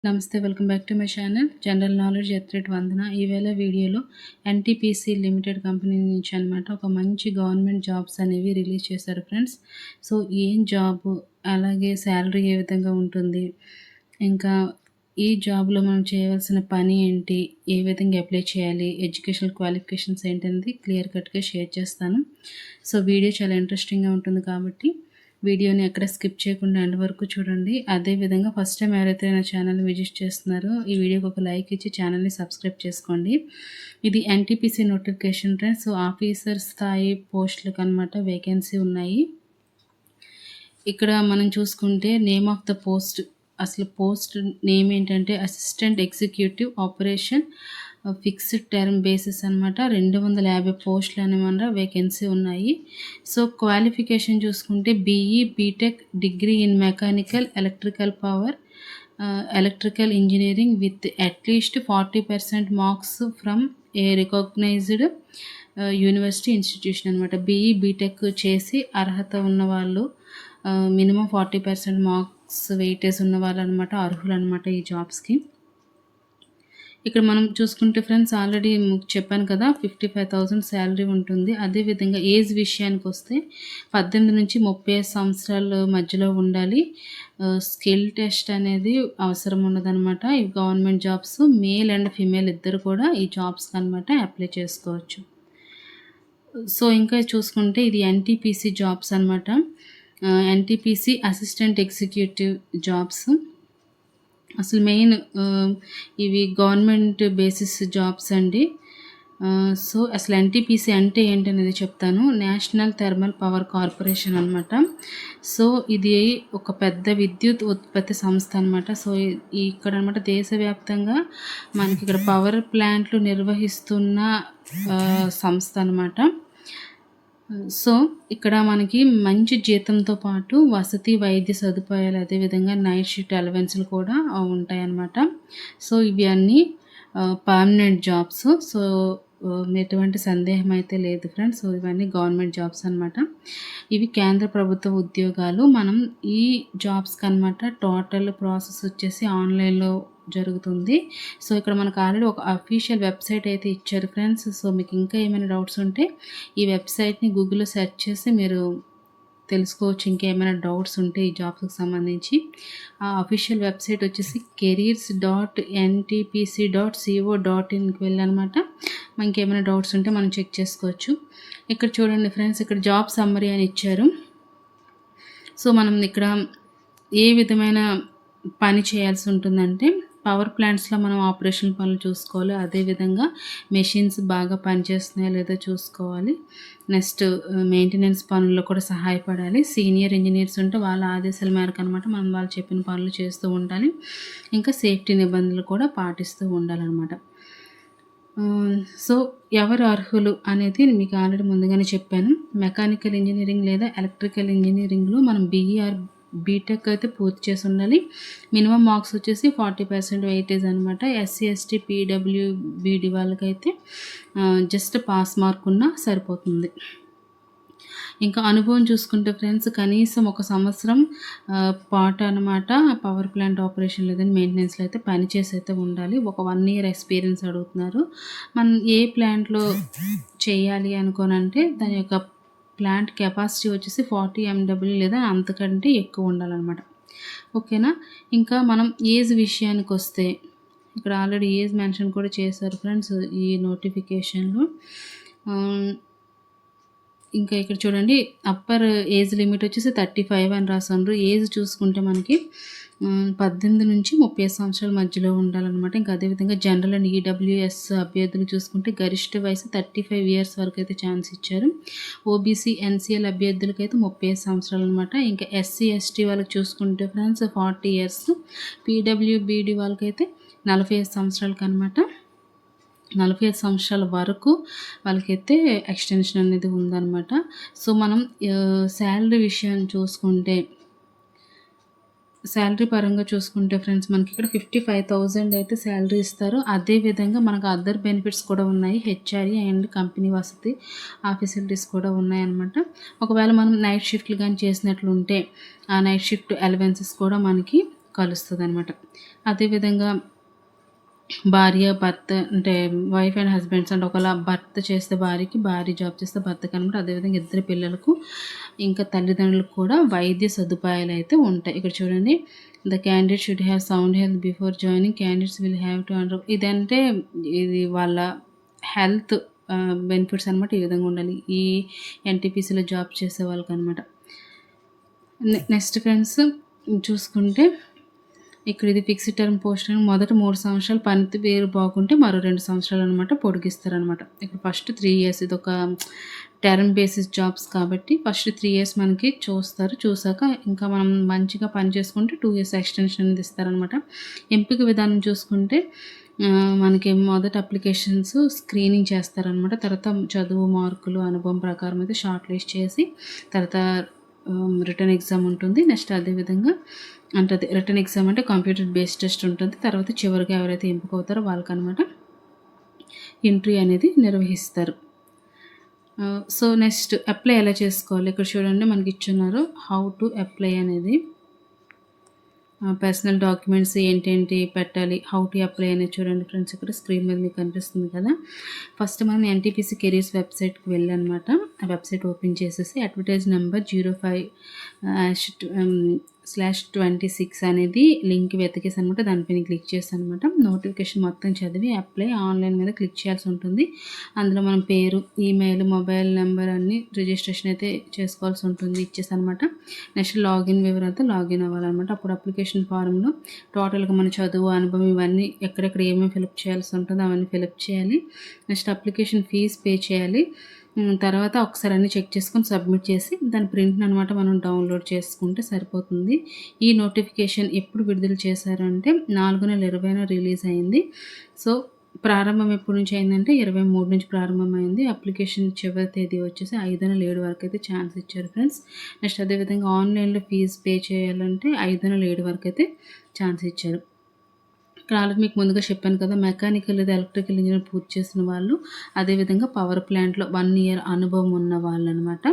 నమస్తే, welcome back to my channel general knowledge ఎత్రెట్ వందన. ఈవేళ వీడియోలో ఎన్టీపీసీ లిమిటెడ్ కంపెనీ నుంచి అనమాట ఒక మంచి గవర్నమెంట్ జాబ్స్ అనేవి రిలీజ్ చేశారు ఫ్రెండ్స్. సో ఏం జాబ్, అలాగే శాలరీ ఏ విధంగా ఉంటుంది, ఇంకా ఈ జాబ్లో మనం చేయవలసిన పని ఏంటి, ఏ విధంగా అప్లై చేయాలి, ఎడ్యుకేషనల్ క్వాలిఫికేషన్స్ ఏంటనేది క్లియర్ కట్గా షేర్ చేస్తాను. సో వీడియో చాలా ఇంట్రెస్టింగ్గా ఉంటుంది కాబట్టి వీడియోని ఎక్కడ స్కిప్ చేయకుండా ఎండ్ వరకు చూడండి. అదేవిధంగా ఫస్ట్ టైం ఎవరైతే నా ఛానల్ని విజిట్ చేస్తున్నారో ఈ వీడియోకి ఒక లైక్ ఇచ్చి ఛానల్ని సబ్స్క్రైబ్ చేసుకోండి. ఇది NTPC notification friends. So officer స్థాయి పోస్టులకు అనమాట వేకెన్సీ ఉన్నాయి. ఇక్కడ మనం చూసుకుంటే నేమ్ ఆఫ్ ద పోస్ట్, అసలు పోస్ట్ నేమ్ ఏంటంటే assistant executive operation fixed term basis అనమాట. 250 పోస్టులు అనమాట వేకెన్సీ ఉన్నాయి. సో క్వాలిఫికేషన్ చూసుకుంటే BE BTech degree in mechanical electrical power electrical engineering with at least 40% marks from a recognised university institution అనమాట. BE BTech చేసి అర్హత ఉన్న వాళ్ళు, మినిమం 40% మార్క్స్ వెయిటేజ్ ఉన్న వాళ్ళు అనమాట అర్హులు అనమాట ఈ జాబ్స్కి. ఇక్కడ మనం చూసుకుంటే ఫ్రెండ్స్ ఆల్రెడీ చెప్పాను కదా 55,000 శాలరీ ఉంటుంది. అదేవిధంగా ఏజ్ విషయానికి వస్తే 18 నుంచి 35 సంవత్సరాల మధ్యలో ఉండాలి. స్కిల్ టెస్ట్ అనేది అవసరం ఉండదన్నమాట. ఈ government jobs male and female ఇద్దరు కూడా ఈ జాబ్స్కి అనమాట అప్లై చేసుకోవచ్చు. సో ఇంకా చూసుకుంటే ఇది ఎన్టీపీసీ జాబ్స్ అనమాట. NTPC assistant executive jobs. అసలు మెయిన్ ఇవి గవర్నమెంట్ బేసిస్ జాబ్స్ అండి. సో అసలు ఎన్టీపీసీ అంటే ఏంటనేది చెప్తాను. నేషనల్ థర్మల్ పవర్ కార్పొరేషన్ అనమాట. సో ఇది ఒక పెద్ద విద్యుత్ ఉత్పత్తి సంస్థ అనమాట. సో ఇక్కడ అనమాట దేశవ్యాప్తంగా మనకి ఇక్కడ పవర్ ప్లాంట్లు నిర్వహిస్తున్న సంస్థ అనమాట. సో ఇక్కడ మనకి మంచి జీతంతో పాటు వసతి, వైద్య సదుపాయాలు, అదేవిధంగా నైట్ షిఫ్ట్ అలవెన్స్లు కూడా ఉంటాయన్నమాట. సో ఇవి అన్నీ పర్మనెంట్ జాబ్స్. సో ఎటువంటి సందేహం అయితే లేదు ఫ్రెండ్స్. సో ఇవన్నీ గవర్నమెంట్ జాబ్స్ అనమాట. ఇవి కేంద్ర ప్రభుత్వ ఉద్యోగాలు. మనం ఈ జాబ్స్కి అనమాట టోటల్ ప్రాసెస్ వచ్చేసి ఆన్లైన్లో జరుగుతుంది. సో ఇక్కడ మనకు ఆల్రెడీ ఒక అఫీషియల్ వెబ్సైట్ అయితే ఇచ్చారు ఫ్రెండ్స్. సో మీకు ఇంకా ఏమైనా డౌట్స్ ఉంటే ఈ వెబ్సైట్ని గూగుల్లో సెర్చ్ చేసి మీరు తెలుసుకోవచ్చు. ఇంకేమైనా డౌట్స్ ఉంటే ఈ జాబ్స్కి సంబంధించి ఆ అఫీషియల్ వెబ్సైట్ వచ్చేసి careers.ntpc.co.inకి వెళ్ళనమాట. మనకి ఏమైనా డౌట్స్ ఉంటే మనం చెక్ చేసుకోవచ్చు. ఇక్కడ చూడండి ఫ్రెండ్స్, ఇక్కడ జాబ్ సమ్మరీ అని ఇచ్చారు. సో మనం ఇక్కడ ఏ విధమైన పని చేయాల్సి ఉంటుందంటే పవర్ ప్లాంట్స్లో మనం ఆపరేషన్ పనులు చూసుకోవాలి. అదేవిధంగా మెషిన్స్ బాగా పనిచేస్తున్నాయో లేదో చూసుకోవాలి. నెక్స్ట్ మెయింటెనెన్స్ పనుల్లో కూడా సహాయపడాలి. సీనియర్ ఇంజనీర్స్ ఉంటే వాళ్ళ ఆదేశాల మేరకు అనమాట మనం వాళ్ళు చెప్పిన పనులు చేస్తూ ఉండాలి. ఇంకా సేఫ్టీ నిబంధనలు కూడా పాటిస్తూ ఉండాలన్నమాట. సో ఎవరు అర్హులు అనేది మీకు ఆల్రెడీ ముందుగానే చెప్పాను. మెకానికల్ ఇంజనీరింగ్ లేదా ఎలక్ట్రికల్ ఇంజనీరింగ్లో మనం బీఈఆర్ బీటెక్ అయితే పూర్తి చేసి ఉండాలి. మినిమం మార్క్స్ వచ్చేసి 40% వెయిటేజ్ అనమాట. ఎస్సీ ఎస్టీ పీడబ్ల్యూబీడీ వాళ్ళకైతే జస్ట్ పాస్ మార్క్ ఉన్నా సరిపోతుంది. ఇంకా అనుభవం చూసుకుంటే ఫ్రెండ్స్ కనీసం 1 సంవత్సరం పాటు అనమాట పవర్ ప్లాంట్ ఆపరేషన్ లేదని మెయింటెనెన్స్లో అయితే పనిచేసి అయితే ఉండాలి. ఒక 1 ఇయర్ ఎక్స్పీరియన్స్ అడుగుతున్నారు. మనం ఏ ప్లాంట్లో చేయాలి అనుకోనంటే దాని యొక్క ప్లాంట్ కెపాసిటీ వచ్చేసి 40 MW లేదా అంతకంటే ఎక్కువ ఉండాలన్నమాట. ఓకేనా. ఇంకా మనం ఏజ్ విషయానికి వస్తే ఇక్కడ ఆల్రెడీ ఏజ్ మెన్షన్ కూడా చేశారు ఫ్రెండ్స్ ఈ నోటిఫికేషన్లో. ఇంకా ఇక్కడ చూడండి అప్పర్ ఏజ్ లిమిట్ వచ్చేసి 35 అని రాసారు. ఏజ్ చూసుకుంటే మనకి 18 నుంచి 30 సంవత్సరాల మధ్యలో ఉండాలన్నమాట. ఇంకా అదేవిధంగా జనరల్ అండ్ ఈడబ్ల్యూఎస్ అభ్యర్థులు చూసుకుంటే గరిష్ట వయసు 35 ఇయర్స్ వరకు అయితే ఛాన్స్ ఇచ్చారు. ఓబీసీ ఎన్సీఎల్ అభ్యర్థులకి అయితే 35 సంవత్సరాలు అనమాట. ఇంకా ఎస్సీ ఎస్టీ వాళ్ళకి చూసుకుంటే ఫ్రెండ్స్ 40 ఇయర్స్, పీడబ్ల్యూబీడీ వాళ్ళకైతే 45 సంవత్సరాలకి అనమాట. 45 సంవత్సరాల వరకు వాళ్ళకైతే ఎక్స్టెన్షన్ అనేది ఉందన్నమాట. సో మనం శాలరీ విషయాన్ని చూసుకుంటే శాలరీ పరంగా చూసుకుంటే ఫ్రెండ్స్ మనకి ఇక్కడ 55,000 అయితే శాలరీ ఇస్తారు. అదేవిధంగా మనకు అదర్ బెనిఫిట్స్ కూడా ఉన్నాయి. హెచ్ఆర్ఈ అండ్ కంపెనీ వసతి ఆ ఫెసిలిటీస్ కూడా ఉన్నాయన్నమాట. ఒకవేళ మనం నైట్ షిఫ్ట్లు కానీ చేసినట్లుంటే ఆ నైట్ షిఫ్ట్ అలవెన్సెస్ కూడా మనకి కలుస్తుంది అనమాట. అదేవిధంగా భార్య, భర్త అంటే వైఫ్ అండ్ హస్బెండ్స్ అంటే ఒకవేళ భర్త చేస్తే భార్యకి, భార్య జాబ్ చేస్తే భర్తకనమాట. అదేవిధంగా ఇద్దరు పిల్లలకు, ఇంకా తల్లిదండ్రులకు కూడా వైద్య సదుపాయాలైతే ఉంటాయి. ఇక్కడ చూడండి, the candidate should have sound health before joining. Candidates will have to ఇదంటే ఇది వాళ్ళ హెల్త్ బెనిఫిట్స్ అనమాట. ఈ విధంగా ఉండాలి ఈ ఎన్టీపీసీలో జాబ్ చేసే వాళ్ళకనమాట. నెక్స్ట్ ఫ్రెండ్స్ చూసుకుంటే, ఇక్కడ ఇది ఫిక్స్డ్ టర్మ్ పోస్ట్ అని మొదట 3 సంవత్సరాలు పనితీరు బాగుంటే మరో 2 సంవత్సరాలు అనమాట పొడిగిస్తారనమాట. ఇక్కడ ఫస్ట్ 3 ఇయర్స్ ఇది ఒక టర్మ్ బేసిస్ జాబ్స్ కాబట్టి ఫస్ట్ 3 ఇయర్స్ మనకి చూస్తారు. చూసాక ఇంకా మనం మంచిగా పని చేసుకుంటే 2 ఇయర్స్ ఎక్స్టెన్షన్ అనేది ఇస్తారనమాట. ఎంపిక విధానం చూసుకుంటే మనకి మొదట అప్లికేషన్స్ స్క్రీనింగ్ చేస్తారనమాట. తర్వాత చదువు, మార్కులు, అనుభవం ప్రకారం అయితే షార్ట్ లిస్ట్ చేసి తర్వాత రిటర్న్ ఎగ్జామ్ ఉంటుంది. నెక్స్ట్ అదేవిధంగా అంటే రిటర్న్ ఎగ్జామ్ అంటే కంప్యూటర్ బేస్డ్ టెస్ట్ ఉంటుంది. తర్వాత చివరిగా ఎవరైతే ఎంపిక అవుతారో వాళ్ళకనమాట ఇంటర్వ్యూ అనేది నిర్వహిస్తారు. సో నెక్స్ట్ అప్లై ఎలా చేసుకోవాలి ఇక్కడ చూడండి, మనకి ఇచ్చున్నారు హౌ టు అప్లై అనేది. పర్సనల్ డాక్యుమెంట్స్ ఏంటేంటి పెట్టాలి, హౌ టు అప్లై అనేది చూడండి ఫ్రెండ్స్. ఇక్కడ స్క్రీన్ మీద మీకు కనిపిస్తుంది కదా. ఫస్ట్ మనం ఎన్టీపీసీ కెరీర్స్ వెబ్సైట్కి వెళ్ళనమాట. ఆ వెబ్సైట్ ఓపెన్ చేసేసి అడ్వర్టైజ్ నెంబర్ 05/26 అనేది లింక్ వెతికేసి అనమాట. దానిపైన క్లిక్ చేసి అనమాట నోటిఫికేషన్ మొత్తం చదివి అప్లై ఆన్లైన్ మీద క్లిక్ చేయాల్సి ఉంటుంది. అందులో మనం పేరు, ఈమెయిల్, మొబైల్ నెంబర్ అన్నీ రిజిస్ట్రేషన్ అయితే చేసుకోవాల్సి ఉంటుంది ఇచ్చేసి అనమాట. నెక్స్ట్ లాగిన్ వివరాలతో లాగిన్ అవ్వాలన్నమాట. అప్పుడు అప్లికేషన్ ఫారంలో టోటల్గా మన చదువు, అనుభవం ఇవన్నీ ఎక్కడెక్కడ ఏమేమి ఫిలప్ చేయాల్సి ఉంటుందో అవన్నీ ఫిలప్ చేయాలి. నెక్స్ట్ అప్లికేషన్ ఫీజ్ పే చేయాలి. తర్వాత ఒకసారి అన్నీ చెక్ చేసుకొని సబ్మిట్ చేసి దాని ప్రింట్ని అనమాట మనం డౌన్లోడ్ చేసుకుంటే సరిపోతుంది. ఈ నోటిఫికేషన్ ఎప్పుడు విడుదల చేశారంటే 4/20 రిలీజ్ అయింది. సో ప్రారంభం ఎప్పటి నుంచి అయిందంటే 23 నుంచి ప్రారంభమైంది. అప్లికేషన్ చివరి తేదీ వచ్చేసి 5/7 వరకు అయితే ఛాన్స్ ఇచ్చారు ఫ్రెండ్స్. నెక్స్ట్ అదేవిధంగా ఆన్లైన్లో ఫీజు పే చేయాలంటే 5/7 వరకు అయితే ఛాన్స్ ఇచ్చారు. ఇక్కడ ఆల్రెడీ మీకు ముందుగా చెప్పాను కదా, మెకానికల్ లేదా ఎలక్ట్రికల్ ఇంజనీర్ పూర్తి చేసిన వాళ్ళు, అదేవిధంగా పవర్ ప్లాంట్లో 1 ఇయర్ అనుభవం ఉన్న వాళ్ళు అనమాట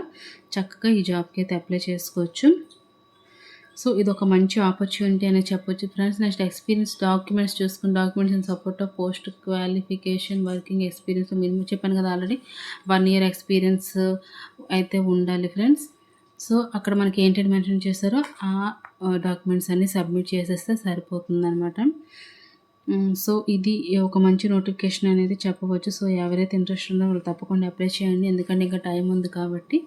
చక్కగా ఈ జాబ్కి అయితే అప్లై చేసుకోవచ్చు. సో ఇది ఒక మంచి ఆపర్చునిటీ అనేది చెప్పొచ్చు ఫ్రెండ్స్. నెక్స్ట్ ఎక్స్పీరియన్స్ డాక్యుమెంట్స్ చూసుకుని documents and support of post qualification working experience మీరు చెప్పాను కదా ఆల్రెడీ 1 ఇయర్ ఎక్స్పీరియన్స్ అయితే ఉండాలి ఫ్రెండ్స్. సో అక్కడ మనకి ఏంటంటే మెన్షన్ చేస్తారో ఆ డాక్యుమెంట్స్ అన్నీ సబ్మిట్ చేసేస్తే సరిపోతుందన్నమాట. సో ఇది ఒక మంచి నోటిఫికేషన్ అనేది చెప్పవచ్చు. సో ఎవరైతే ఇంట్రెస్ట్ ఉందో వాళ్ళు తప్పకుండా అప్లై చేయండి. ఎందుకంటే ఇంకా టైం ఉంది కాబట్టి.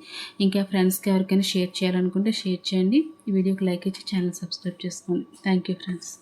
ఇంకా ఫ్రెండ్స్కి ఎవరికైనా షేర్ చేయాలనుకుంటే షేర్ చేయండి. ఈ వీడియోకి లైక్ ఇచ్చి ఛానల్ సబ్స్క్రైబ్ చేసుకోండి. Thank you friends.